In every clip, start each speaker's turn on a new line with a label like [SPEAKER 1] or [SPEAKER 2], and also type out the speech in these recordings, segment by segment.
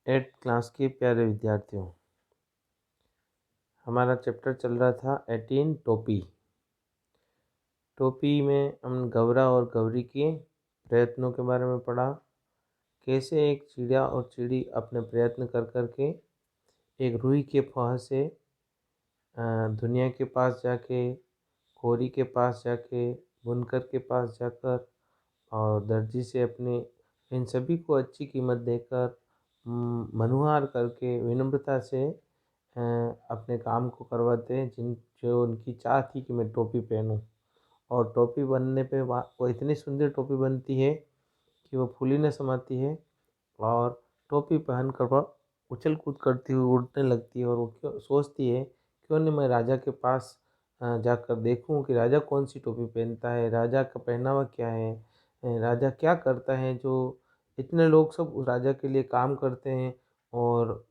[SPEAKER 1] 8th class के प्यारे विद्यार्थियों, हमारा चैप्टर चल रहा था 18 टोपी। टोपी में हम गौरा और गौरी के प्रयत्नों के बारे में पढ़ा। कैसे एक चिड़िया और चिड़ी अपने प्रयत्न कर कर के एक रूई के फह से दुनिया के पास जाके, कोरी के पास जाके, बुनकर के पास जाकर और दर्जी से अपने इन सभी को अच्छी कीमत देकर मनुहार करके विनम्रता से अपने काम को करवाते हैं। जो उनकी चाह थी कि मैं टोपी पहनूं, और टोपी बनने पे वो इतनी सुंदर टोपी बनती है कि वो फूली न समाती है, और टोपी पहन कर वह उछल कूद करती हुई उड़ने लगती है। और वो क्यों सोचती है, क्यों नहीं मैं राजा के पास जाकर देखूं कि राजा कौन सी टोपी पहनता है, राजा का पहनावा क्या है, राजा क्या करता है, जो इतने लोग सब उस राजा के लिए काम करते हैं, और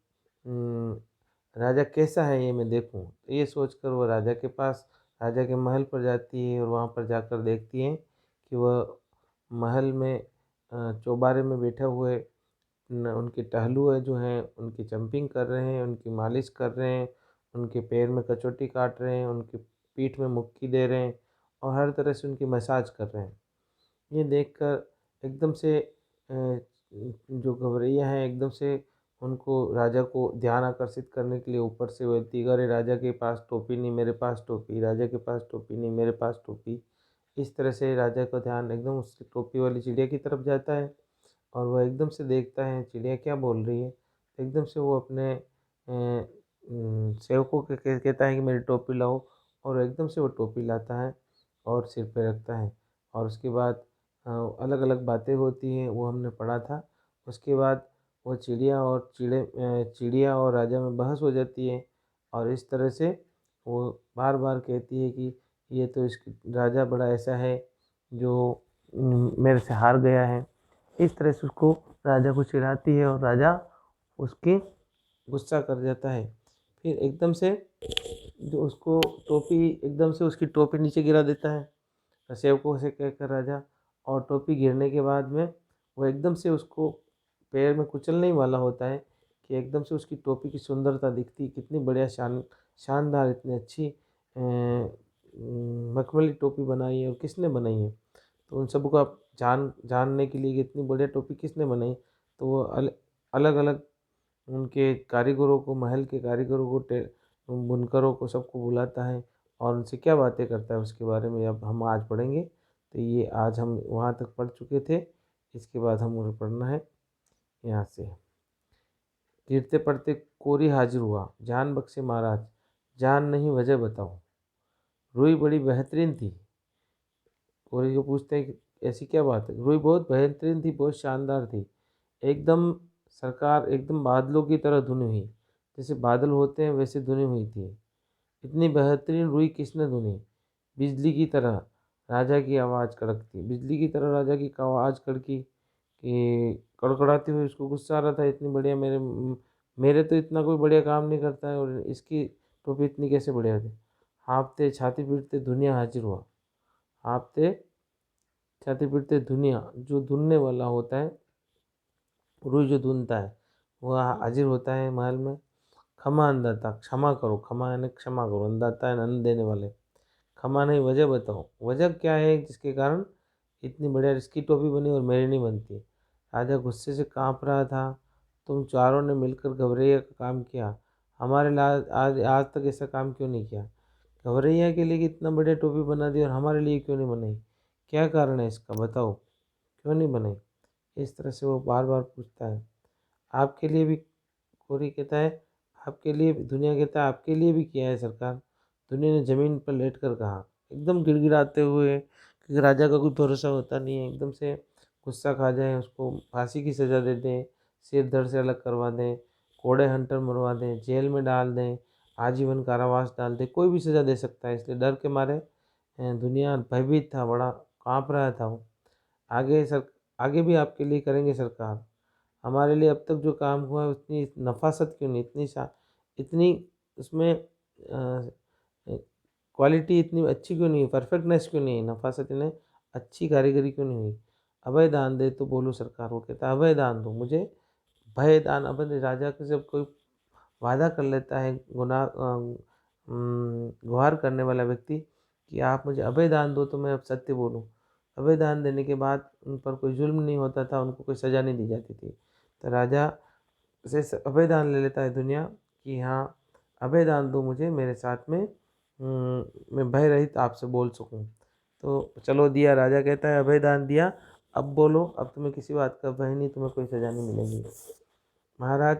[SPEAKER 1] राजा कैसा है ये मैं देखूं। तो ये सोचकर वो राजा के पास, राजा के महल पर जाती है, और वहाँ पर जाकर देखती है कि वह महल में चौबारे में बैठे हुए उनके टहलुए जो हैं उनकी जंपिंग कर रहे हैं, उनकी मालिश कर रहे हैं, उनके पैर में कचोटी काट रहे हैं, उनकी पीठ में मुक्की दे रहे हैं, और हर तरह से उनकी मसाज कर रहे हैं। ये देखकर एकदम से जो गौरैया हैं एकदम से उनको राजा को ध्यान आकर्षित करने के लिए ऊपर से बोलती है, अरे राजा के पास टोपी नहीं मेरे पास टोपी, राजा के पास टोपी नहीं मेरे पास टोपी। इस तरह से राजा का ध्यान एकदम उसकी टोपी वाली चिड़िया की तरफ जाता है, और वह एकदम से देखता है चिड़िया क्या बोल रही है। एकदम से वो अपने सेवकों के कहता है कि मेरी टोपी लाओ, और एकदम से वो टोपी लाता है और सिर पे रखता है। और उसके बाद अलग अलग बातें होती हैं, वो हमने पढ़ा था। उसके बाद वो चिड़िया और राजा में बहस हो जाती है, और इस तरह से वो बार बार कहती है कि ये तो इसकी राजा बड़ा ऐसा है जो मेरे से हार गया है। इस तरह से उसको राजा को चिढ़ाती है, और राजा उसके गुस्सा कर जाता है। फिर एकदम से जो उसको टोपी एकदम से उसकी टोपी नीचे गिरा देता है सेवकों से कहकर राजा। और टोपी गिरने के बाद में वो एकदम से उसको पैर में कुचलने ही वाला होता है कि एकदम से उसकी टोपी की सुंदरता दिखती, कितनी बढ़िया शानदार इतनी अच्छी मखमली टोपी बनाई है, और किसने बनाई है। तो उन सबको आप जानने के लिए कि इतनी बढ़िया टोपी किसने बनाई, तो वो अलग अलग उनके कारीगरों को, महल के कारीगरों को, बुनकरों को, सबको बुलाता है और उनसे क्या बातें करता है उसके बारे में अब हम आज पढ़ेंगे। तो ये आज हम वहाँ तक पढ़ चुके थे, इसके बाद हमें पढ़ना है यहाँ से। गिरते पड़ते कोरी हाजिर हुआ, जान बख्शे महाराज, जान नहीं वजह बताओ। रूई बड़ी बेहतरीन थी। कोरी को पूछते हैं कि ऐसी क्या बात है। रूई बहुत बेहतरीन थी, बहुत शानदार थी, एकदम सरकार एकदम बादलों की तरह धुनी हुई, जैसे बादल होते हैं वैसे धुनी हुई थी। इतनी बेहतरीन रुई किसने धुनी। बिजली की तरह राजा की आवाज़ कड़कती, बिजली की तरह राजा की आवाज़ कड़की कि कड़कड़ाती हुई उसको गुस्सा आ रहा था, इतनी बढ़िया मेरे मेरे तो इतना कोई बढ़िया काम नहीं करता है, और इसकी टोपी इतनी कैसे बढ़िया थी। हाँफते छाती पीटते दुनिया हाजिर हुआ। हाँफते छाती पीटते दुनिया, जो धुनने वाला होता है, रुई जो धुनता है वह हाजिर होता है महल में। क्षमा अन्नदाता, क्षमा करो, क्षमा यानी क्षमा करो, अन्नदाता है अन्न देने वाले। क्षमा नहीं वजह बताओ, वजह क्या है जिसके कारण इतनी बढ़िया इसकी टोपी बनी और मेरी नहीं बनती। राजा गुस्से से कांप रहा था। तुम चारों ने मिलकर गौरैया का काम किया, हमारे लिए आज तक ऐसा काम क्यों नहीं किया। गौरैया के लिए इतना बढ़िया टोपी बना दी और हमारे लिए क्यों नहीं बनाई, क्या कारण है इसका बताओ, क्यों नहीं बनाई। इस तरह से वो बार बार पूछता है। आपके लिए भी, कोरी कहता है, आपके लिए भी, दुनिया कहता है आपके लिए भी किया है सरकार। दुनिया ने ज़मीन पर लेट कर कहा, एकदम गिड़गिड़ाते हुए, क्योंकि राजा का कोई भरोसा होता नहीं है। एकदम से गुस्सा खा जाए, उसको फांसी की सज़ा दे दें, सिर धड़ से अलग करवा दें, कोड़े हंटर मरवा दें, जेल में डाल दें, आजीवन कारावास डाल दें, कोई भी सज़ा दे सकता है। इसलिए डर के मारे दुनिया भयभीत था, बड़ा काँप रहा था वो। आगे भी आपके लिए करेंगे सरकार। हमारे लिए अब तक जो काम हुआ है उतनी नफासत क्यों नहीं, इतनी उसमें क्वालिटी इतनी अच्छी क्यों नहीं है, परफेक्टनेस क्यों नहीं है, नफासत इन्हें अच्छी कारीगरी क्यों नहीं हुई। अभय दान दे तो बोलो सरकार। वो कहता है अभय दान दो, मुझे भयदान अपने राजा के जब कोई वादा कर लेता है गुहार करने वाला व्यक्ति कि आप मुझे अभय दान दो तो मैं अब सत्य बोलूँ। अभय दान देने के बाद उन पर कोई जुल्म नहीं होता था, उनको कोई सज़ा नहीं दी जाती थी। तो राजा से अभय दान ले लेता है दुनिया कि हाँ, अभय दान दो मुझे, मेरे साथ में मैं भय रहित आपसे बोल सकूँ। तो चलो दिया, राजा कहता है अभय दान दिया, अब बोलो, अब तुम्हें किसी बात का भय नहीं, तुम्हें कोई सज़ा नहीं मिलेगी। महाराज,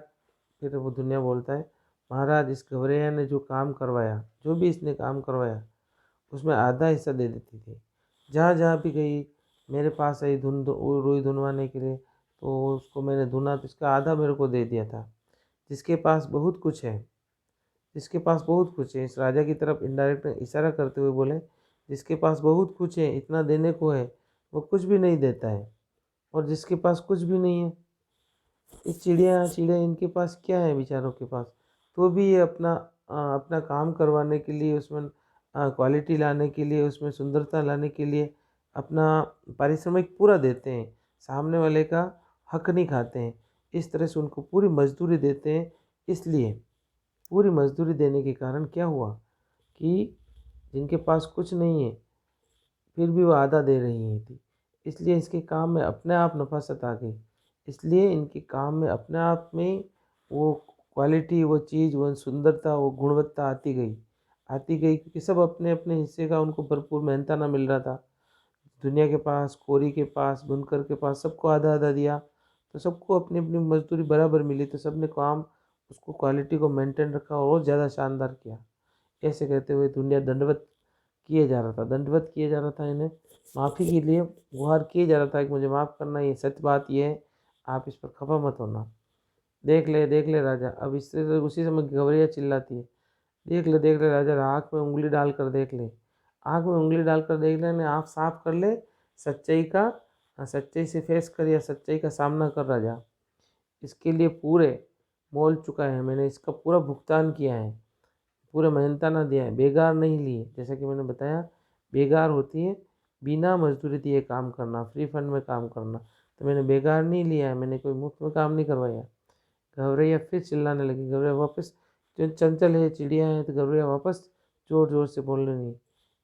[SPEAKER 1] फिर वो दुनिया बोलता है, महाराज इस गौरैया ने जो काम करवाया, जो भी इसने काम करवाया, उसमें आधा हिस्सा दे देती थी। जहाँ जहाँ भी गई मेरे पास आई रुई धुनवाने के लिए, तो उसको मैंने धुना तो इसका आधा मेरे को दे दिया था। जिसके पास बहुत कुछ है, जिसके पास बहुत कुछ है, इस राजा की तरफ इनडायरेक्ट इशारा करते हुए बोले, जिसके पास बहुत कुछ है, इतना देने को है, वो कुछ भी नहीं देता है। और जिसके पास कुछ भी नहीं है, ये चिड़िया चिड़िया इनके पास क्या है बेचारों के पास, तो भी ये अपना काम करवाने के लिए, उसमें क्वालिटी लाने के लिए, उसमें सुंदरता लाने के लिए अपना पारिश्रमिक पूरा देते हैं, सामने वाले का हक नहीं खाते हैं। इस तरह से उनको पूरी मजदूरी देते हैं। इसलिए पूरी मजदूरी देने के कारण क्या हुआ कि जिनके पास कुछ नहीं है फिर भी वो आधा दे रही थी, इसलिए इसके काम में अपने आप नफासत आ गई। इसलिए इनके काम में अपने आप में वो क्वालिटी, वो चीज़, वो सुंदरता, वो गुणवत्ता आती गई क्योंकि सब अपने अपने हिस्से का उनको भरपूर मेहनताना मिल रहा था। दुनिया के पास, कोरी के पास, बुनकर के पास सबको आधा आधा दिया, तो सबको अपनी अपनी मजदूरी बराबर मिली, तो सब ने काम उसको क्वालिटी को मेंटेन रखा और ज़्यादा शानदार किया। ऐसे कहते हुए दुनिया दंडवत किए जा रहा था, दंडवत किए जा रहा था, इन्हें माफ़ी के लिए गुहार किए जा रहा था कि मुझे माफ़ करना, ये सच बात ये है, आप इस पर खफा मत होना। देख ले राजा, अब इससे उसी समय गौरैया चिल्लाती है, देख ले राजा, आँख में उंगली डाल कर देख ले, आँख में उंगली डाल कर देख ले, ने आँख साफ कर ले, सच्चाई का सच्चाई से फेस कर या सच्चाई का सामना कर राजा। इसके लिए पूरे मोल चुका है मैंने, इसका पूरा भुगतान किया है, पूरा मेहनताना दिया है, बेकार नहीं लिए। जैसा कि मैंने बताया, बेकार होती है बिना मजदूरी दिए काम करना, फ्री फंड में काम करना, तो मैंने बेकार नहीं लिया है, मैंने कोई मुफ्त में काम नहीं करवाया। गौरैया फिर चिल्लाने लगी, गौरैया वापस, जो चंचल है, चिड़िया है, तो गौरैया वापस जोर जोर से बोलने लगी,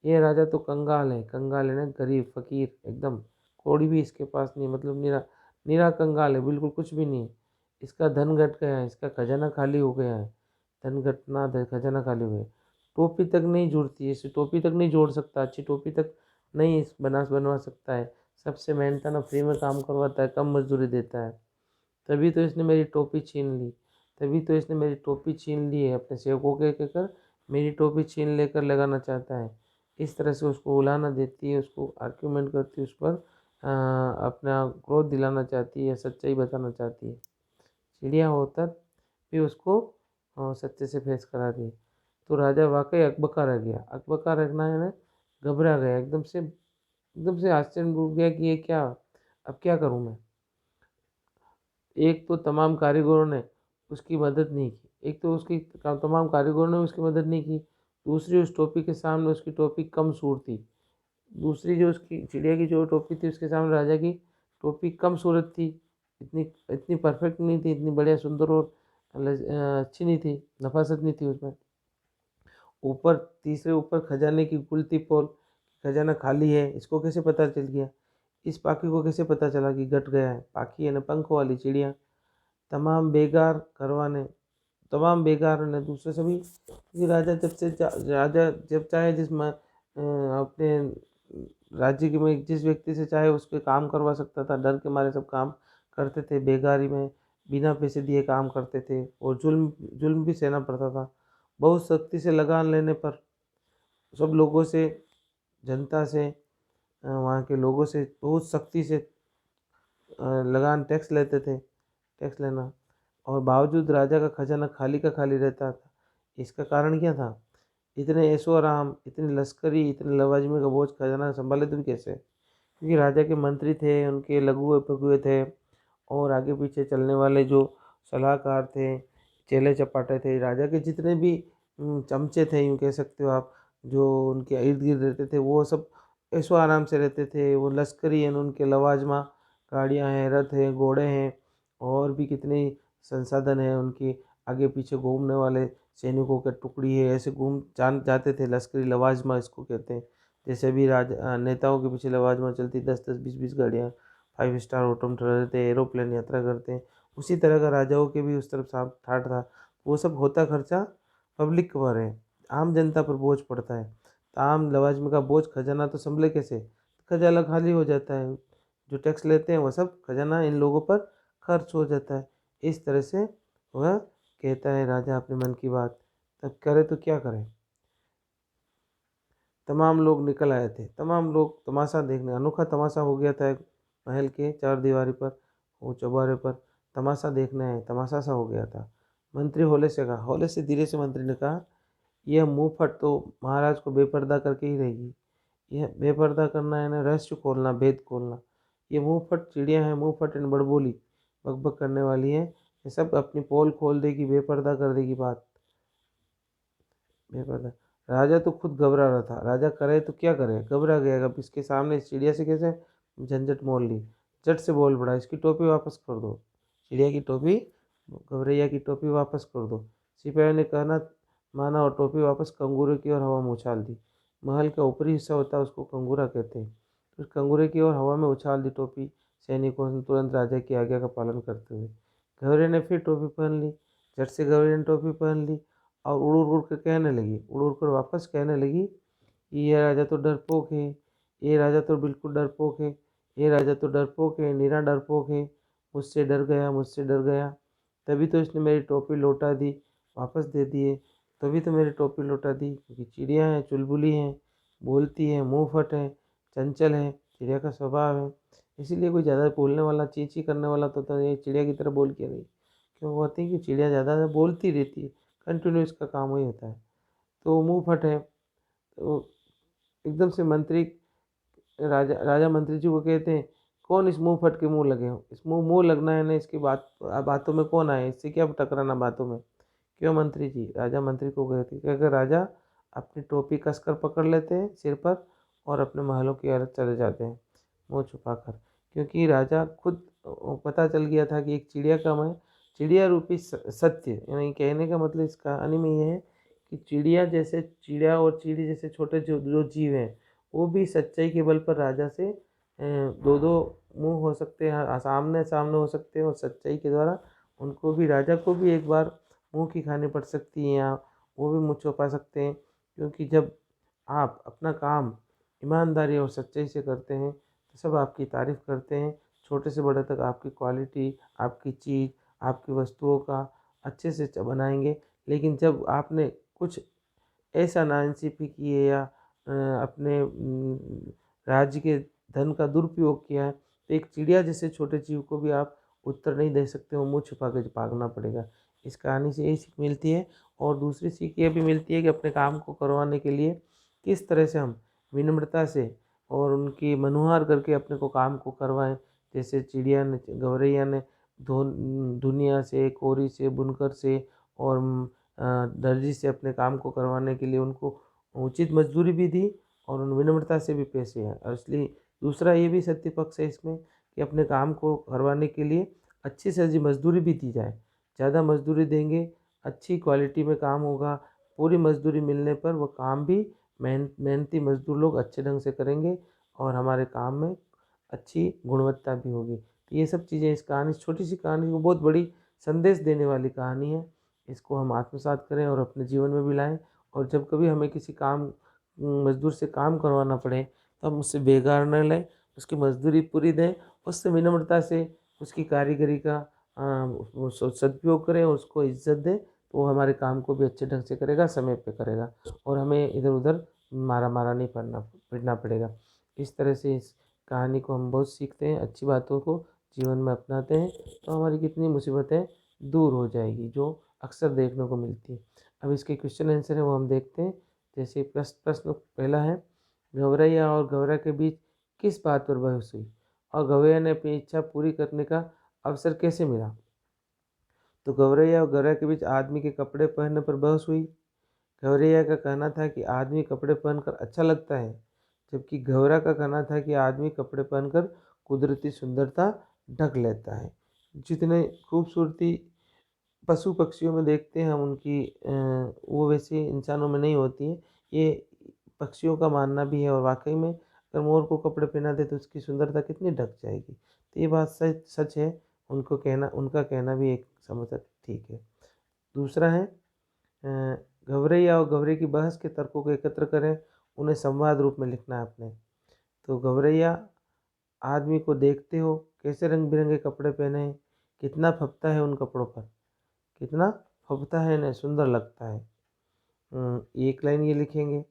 [SPEAKER 1] ये राजा तो कंगाल है ना, गरीब फकीर एकदम, कौड़ी भी इसके पास नहीं, मतलब निरा निरा कंगाल है, बिल्कुल कुछ भी नहीं। इसका धन घट गया है, इसका खजाना खाली हो गया है, धन घटना खजाना खाली हो गया। टोपी तक नहीं जुड़ती है, इसे टोपी तक नहीं जोड़ सकता, अच्छी टोपी तक नहीं बनवा सकता है, सबसे मेहनताना फ्री में काम करवाता है, कम मजदूरी देता है। तभी तो इसने मेरी टोपी छीन ली, तभी तो इसने मेरी टोपी छीन ली है, अपने सेवकों के कहकर मेरी टोपी छीन लेकर लगाना चाहता है। इस तरह से उसको उलाना देती है, उसको आर्ग्यूमेंट करती है, उस पर अपना क्रोध दिलाना चाहती है, सच्चाई बताना चाहती है। चिड़िया होकर भी उसको सच्चे से फेस करा दी। तो राजा वाकई अकबका रह गया, अकबका रखना है ना, घबरा गया, एकदम से आश्चर्य में डूब गया कि ये क्या, अब क्या करूं मैं। एक तो तमाम कारीगरों ने उसकी मदद नहीं की, एक तो उसकी तमाम कारीगरों ने उसकी मदद नहीं की, दूसरी उस टोपी के सामने उसकी टोपी कम सूर थी, दूसरी जो उसकी चिड़िया की जो टोपी थी उसके सामने राजा की टोपी कम सूरत थी, इतनी इतनी परफेक्ट नहीं थी, इतनी बढ़िया सुंदर और अच्छी नहीं थी, नफासत नहीं थी उसमें। ऊपर तीसरे ऊपर खजाने की गुलती पोल, खजाना खाली है, इसको कैसे पता चल गया, इस पाखी को कैसे पता चला कि घट गया है। पाखी है ना, पंखों वाली चिड़िया। तमाम बेकार करवाने, तमाम बेकार ने दूसरे सभी, क्योंकि राजा जब चाहे अपने राज्य के में जिस व्यक्ति से चाहे उसके काम करवा सकता था, डर के मारे सब काम करते थे, बेगारी में बिना पैसे दिए काम करते थे, और जुल्म जुल्म भी सहना पड़ता था। बहुत सख्ती से लगान लेने पर सब लोगों से, जनता से, वहाँ के लोगों से बहुत सख्ती से लगान टैक्स लेते थे, टैक्स लेना, और बावजूद राजा का खजाना खाली का खाली रहता था। इसका कारण क्या था, इतने ऐशो आराम, इतने लश्करी, इतने लवाजमे का बोझ खजाना संभाले तो भी कैसे, क्योंकि राजा के मंत्री थे, उनके लघुए पगुए थे, और आगे पीछे चलने वाले जो सलाहकार थे, चेले चपाटे थे, राजा के जितने भी चमचे थे, यूँ कह सकते हो आप, जो उनके इर्द गिर्द रहते थे, वो सब ऐशो आराम से रहते थे। वो लश्करी हैं, उनके लवाजमा गाड़ियाँ हैं, रथ हैं, घोड़े हैं, और भी कितने संसाधन हैं उनके, आगे पीछे घूमने वाले सैनिकों के टुकड़ी है, ऐसे घूम जान जाते थे, लश्करी लवाजमा इसको कहते हैं। जैसे अभी नेताओं के पीछे लवाजमा चलती, 10-10 20-20 गाड़ियाँ, 5 स्टार होटल रहते हैं, एरोप्लेन यात्रा करते हैं, उसी तरह का राजाओं के भी उस तरफ साफ ठाठ था। वो सब होता खर्चा पब्लिक पर है, आम जनता पर बोझ पड़ता है। तो आम लवाजमे का बोझ खजाना तो संभले कैसे, खजाना खाली हो जाता है, जो टैक्स लेते हैं वो सब खजाना इन लोगों पर खर्च हो जाता है। इस तरह से वह कहता है राजा अपने मन की बात। तब करे तो क्या करें। तमाम लोग निकल आए थे, तमाम लोग तमाशा देखने, अनोखा तमाशा हो गया था एक महल के चार दीवारी पर, वो चौबारे पर तमाशा देखने आए, तमाशा सा हो गया था। मंत्री हौले से कहा, हौले से धीरे से मंत्री ने कहा, यह मुंहफट तो महाराज को बेपर्दा करके ही रहेगी। यह बेपर्दा करना है ना, रहस्य खोलना, भेद खोलना। ये मुंहफट चिड़िया है, मुंहफट इन बड़बोली बकबक करने वाली है, ये सब अपनी पोल खोल देगी, बेपर्दा कर देगी बात। बेपर्दा राजा तो खुद घबरा रहा था, राजा करे तो क्या करे, घबरा गया। अब इसके सामने इस चिड़िया से कैसे झंझट मोल ली। झट से बोल पड़ा, इसकी टोपी वापस कर दो, चिड़िया की टोपी, गौरैया की टोपी वापस कर दो। सिपाहियों ने कहना माना और टोपी वापस कंगूरे की ओर हवा में उछाल दी। महल का ऊपरी हिस्सा होता है, उसको कंगूरा कहते हैं। उस कंगूरे की ओर हवा में उछाल दी टोपी। सैनिकों ने तुरंत राजा की आज्ञा का पालन करते हुए गौरैया ने फिर टोपी पहन ली। झट से गौरैया ने टोपी पहन ली और उड़ उड़ कर कहने लगी, उड़ उड़ कर वापस कहने लगी कि ये राजा तो डरपोक है, ये राजा तो बिल्कुल डरपोक है, ये राजा तो डरपोक है, निरा डरपोक है, मुझसे डर गया, मुझसे डर गया। तभी तो इसने मेरी टोपी लौटा दी, वापस दे दिए, तभी तो मेरी टोपी लौटा दी। क्योंकि चिड़िया है, चुलबुली है, बोलती है, मुंह फट है, चंचल है, चिड़िया का स्वभाव है। इसीलिए कोई ज़्यादा बोलने वाला, ची ची करने वाला तो ये चिड़िया की तरह बोल के नहीं। क्यों होती है कि चिड़िया ज़्यादा बोलती रहती है, कंटिन्यू इसका काम वही होता है। तो मुंह फट है। तो एकदम से मंत्री, राजा राजा मंत्री जी को कहते हैं, कौन इस मुंह फट के मुंह लगे हो, इस मुंह मुंह लगना है ना, इसकी बातों में कौन आए, इससे क्या टकराना बातों में। क्यों मंत्री जी, राजा मंत्री को कहते, कहकर राजा अपनी टोपी कसकर पकड़ लेते हैं सिर पर और अपने महलों की ओर चले जाते हैं मुंह छुपाकर। क्योंकि राजा खुद पता चल गया था कि एक चिड़िया का मैं, चिड़िया रूपी सत्य, यानी कहने का मतलब इस कहानी में ये है कि चिड़िया जैसे, चिड़िया और चीड़ी जैसे छोटे जो जो जीव हैं, वो भी सच्चाई के बल पर राजा से दो दो मुंह हो सकते हैं, सामने सामने हो सकते हैं, और सच्चाई के द्वारा उनको भी, राजा को भी एक बार मुंह की खानी पड़ सकती है, या वो भी मुँह छुपा सकते हैं। क्योंकि जब आप अपना काम ईमानदारी और सच्चाई से करते हैं तो सब आपकी तारीफ़ करते हैं, छोटे से बड़े तक आपकी क्वालिटी, आपकी चीज़, आपकी वस्तुओं का अच्छे से बनाएंगे। लेकिन जब आपने कुछ ऐसा नाइंसाफ़ी की है या अपने राज्य के धन का दुरुपयोग किया है, तो एक चिड़िया जैसे छोटे जीव को भी आप उत्तर नहीं दे सकते हो, मुँह छुपा के भागना पड़ेगा। इस कहानी से यही सीख मिलती है। और दूसरी सीख ये भी मिलती है कि अपने काम को करवाने के लिए किस तरह से हम विनम्रता से और उनकी मनुहार करके अपने को काम को करवाएं। जैसे चिड़िया ने, गौरैया ने दुनिया से, कोरी से, बुनकर से और दर्जी से अपने काम को करवाने के लिए उनको उचित मजदूरी भी दी और उन विनम्रता से भी पैसे हैं। और इसलिए दूसरा ये भी सत्य पक्ष है इसमें कि अपने काम को करवाने के लिए अच्छी से अच्छी मजदूरी भी दी जाए। ज़्यादा मजदूरी देंगे, अच्छी क्वालिटी में काम होगा, पूरी मजदूरी मिलने पर वो काम भी मेहनती मजदूर लोग अच्छे ढंग से करेंगे और हमारे काम में अच्छी गुणवत्ता भी होगी। तो ये सब चीज़ें इस कहानी, छोटी सी कहानी को बहुत बड़ी संदेश देने वाली कहानी है। इसको हम आत्मसात करें और अपने जीवन में भी लाएं। और जब कभी हमें किसी काम, मजदूर से काम करवाना पड़े तो हम उससे बेगार न लें, उसकी मजदूरी पूरी दें, उससे विनम्रता से उसकी कारीगरी का सदुपयोग करें और उसको इज्जत दें, तो वो हमारे काम को भी अच्छे ढंग से करेगा, समय पे करेगा और हमें इधर उधर मारा मारा नहीं पड़ना पड़ेगा। इस तरह से इस कहानी को हम बहुत सीखते हैं, अच्छी बातों को जीवन में अपनाते हैं तो हमारी कितनी मुसीबतें दूर हो जाएगी, जो अक्सर देखने को मिलती है। अब इसके क्वेश्चन आंसर है वो हम देखते हैं। जैसे प्रश्न पहला है, गौरैया और गौरा के बीच किस बात पर बहस हुई और गौरैया ने अपनी इच्छा पूरी करने का अवसर कैसे मिला। तो गौरैया और गौरा के बीच आदमी के कपड़े पहनने पर बहस हुई। गौरैया का कहना था कि आदमी कपड़े पहनकर अच्छा लगता है, जबकि गौरा का कहना था कि आदमी कपड़े पहनकर कुदरती सुंदरता ढक लेता है। जितने खूबसूरती पशु पक्षियों में देखते हैं हम उनकी वो वैसे इंसानों में नहीं होती है। ये पक्षियों का मानना भी है और वाक़ई में अगर मोर को कपड़े पहना दे तो उसकी सुंदरता कितनी ढक जाएगी। तो ये बात सच सच है, उनका कहना भी एक समय तक ठीक है। दूसरा है गवरैया और गवरे की बहस के तर्कों को एकत्र करें, उन्हें संवाद रूप में लिखना है आपने। तो गवरैया, आदमी को देखते हो कैसे रंग बिरंगे कपड़े पहने हैं, कितना फबता है उन कपड़ों पर, कितना फबता है, इन्हें सुंदर लगता है। एक लाइन ये लिखेंगे।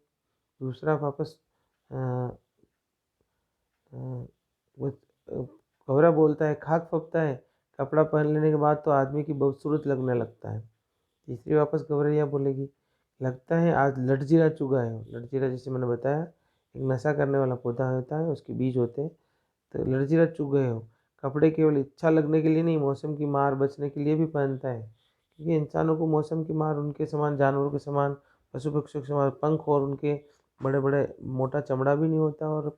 [SPEAKER 1] दूसरा वापस अ, अ, वो गौरा बोलता है खाक फबता है, कपड़ा पहन लेने के बाद तो आदमी की खूबसूरत लगने लगता है। तीसरी वापस गौरैया बोलेगी, लगता है आज लटजीरा चुगा है। लटजीरा जैसे मैंने बताया एक नशा करने वाला पौधा होता है, उसके बीज होते हैं। तो लटजीरा चुग गए हो, कपड़े केवल इच्छा लगने के लिए नहीं, मौसम की मार बचने के लिए भी पहनता है। क्योंकि इंसानों को मौसम की मार, उनके समान जानवरों के समान, पशु पक्षियों के समान पंख और उनके बड़े बड़े मोटा चमड़ा भी नहीं होता और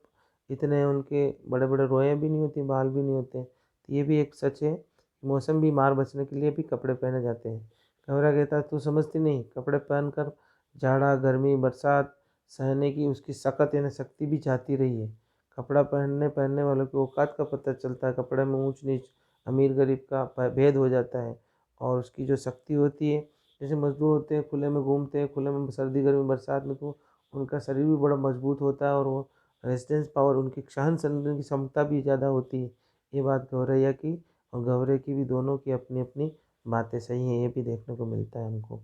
[SPEAKER 1] इतने उनके बड़े बड़े रोए भी नहीं होती, बाल भी नहीं होते। तो ये भी एक सच है, मौसम भी मार बचने के लिए भी कपड़े पहने जाते हैं। घबरा कहता तू समझती नहीं, कपड़े पहनकर जाड़ा गर्मी बरसात सहने की उसकी सख्त यानी शक्ति भी जाती रही है। कपड़ा पहनने वालों की औकात का पता चलता है, कपड़े में ऊंच नीच अमीर गरीब का भेद हो जाता है। और उसकी जो शक्ति होती है, जैसे मजदूर होते हैं खुले में घूमते हैं, खुले में सर्दी गर्मी बरसात में, तो उनका शरीर भी बड़ा मजबूत होता है और वो रेजिस्टेंस पावर, उनकी सहन करने की क्षमता भी ज़्यादा होती है। ये बात गौरैया की और गौरे की भी, दोनों की अपनी अपनी बातें सही हैं, ये भी देखने को मिलता है हमको।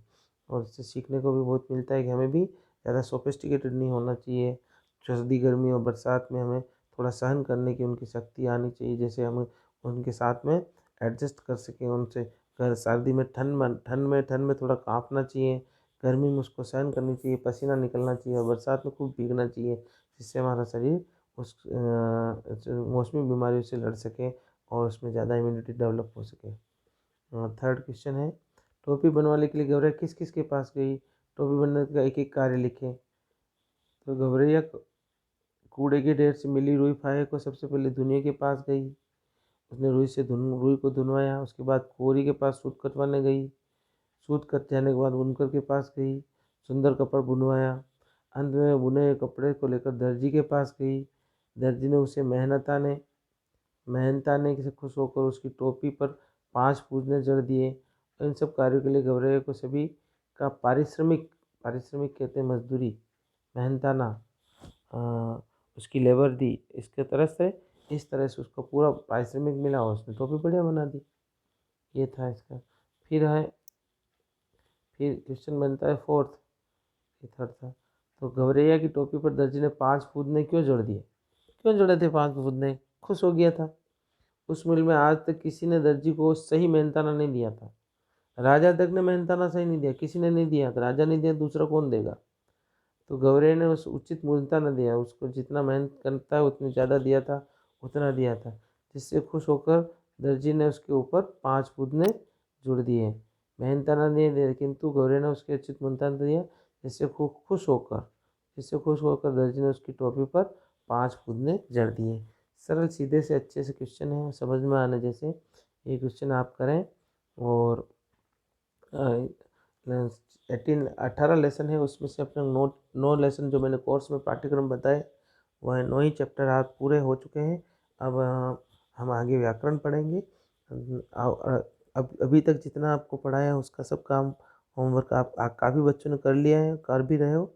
[SPEAKER 1] और इससे सीखने को भी बहुत मिलता है कि हमें भी ज़्यादा सोफिस्टिकेटेड नहीं होना चाहिए। सर्दी गर्मी और बरसात में हमें थोड़ा सहन करने की उनकी शक्ति आनी चाहिए, जैसे हम उनके साथ में एडजस्ट कर सकें उनसे। अगर सर्दी में ठंड में थोड़ा काँपना चाहिए, गर्मी में उसको सहन करनी चाहिए, पसीना निकलना चाहिए और बरसात में खूब भीगना चाहिए, जिससे हमारा शरीर उस मौसमी बीमारियों से लड़ सके और उसमें ज़्यादा इम्यूनिटी डेवलप हो सके। थर्ड क्वेश्चन है, टोपी बनवाने के लिए गौरैया किस किस के पास गई? टोपी बनने का एक एक कार्य लिखें। तो गौरैया कूड़े के ढेर से मिली रुई फाहे को सबसे पहले धुनिया के पास गई। उसने रुई को धुनवाया। उसके बाद कोरी के पास सूत कटवाने गई। सूत कट जाने के बाद बुनकर के पास गई, सुंदर कपड़ा बुनवाया। अंत में बुने हुए कपड़े को लेकर दर्जी के पास गई। दर्जी ने उसे मेहनताने से खुश होकर उसकी टोपी पर 5 पूजने जड़ दिए। इन सब कार्यों के लिए गौरैया को सभी का पारिश्रमिक, पारिश्रमिक कहते हैं मजदूरी, मेहनताना, अ, उसकी लेबर दी। इस तरह से उसको पूरा पारिश्रमिक मिला और उसने टोपी बढ़िया बना दी। ये था इसका। फिर है फिर क्वेश्चन बनता है फोर्थ, ये थर्ड था। तो गौरैया की टोपी पर दर्जी ने 5 फूदने क्यों जोड़ दिए? क्यों जोड़े थे 5 फूदने? खुश हो गया था। उस मिल में आज तक किसी ने दर्जी को सही मेहनताना नहीं दिया था। राजा तक ने मेहनताना सही नहीं दिया, किसी ने नहीं दिया। तो राजा नहीं दिया, दूसरा कौन देगा? तो गौरैया ने उस उचित मूल्यता न दिया, उसको जितना मेहनत करता है उतनी ज़्यादा दिया था, उतना दिया था, जिससे खुश होकर दर्जी ने उसके ऊपर 5 फूदने जुड़ दिए। मेहनताना नहीं दिया, किंतु गौरैया ने उसके उचित मूल्यता दिया, जिससे जिससे खुश होकर दर्जी ने उसकी टोपी पर 5 फूदने जड़ दिए। सरल सीधे से अच्छे से क्वेश्चन है, समझ में आने जैसे। ये क्वेश्चन आप करें। और 18 लेसन है, उसमें से अपने 9 लेसन जो मैंने कोर्स में पाठ्यक्रम बताए, वह 9 ही चैप्टर आज पूरे हो चुके हैं। अब हम आगे व्याकरण पढ़ेंगे। अब अभी तक जितना आपको पढ़ाया है उसका सब काम होमवर्क आप काफ़ी बच्चों ने कर लिया है, कर भी रहे हो।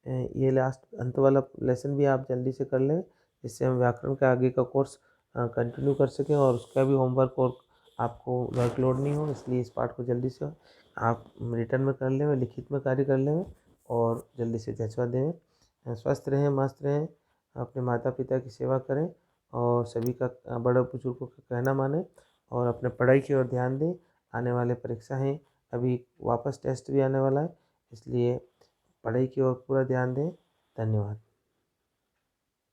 [SPEAKER 1] ये लास्ट अंत वाला लेसन भी आप जल्दी से कर लें, जिससे हम व्याकरण का आगे का कोर्स कंटिन्यू कर सकें और उसका भी होमवर्क और आपको वर्कलोड नहीं हो, इसलिए इस पार्ट को जल्दी से आप रिटर्न में कर लें, लिखित में कार्य कर लें और जल्दी से जचवा दें। स्वस्थ रहें, मस्त रहें, अपने माता पिता की सेवा करें और सभी का, बड़े बुजुर्गों का कहना मानें और अपने पढ़ाई की ओर ध्यान दें। आने वाले परीक्षा हैं, अभी वापस टेस्ट भी आने वाला है, इसलिए पढ़ाई की ओर पूरा ध्यान दें। धन्यवाद।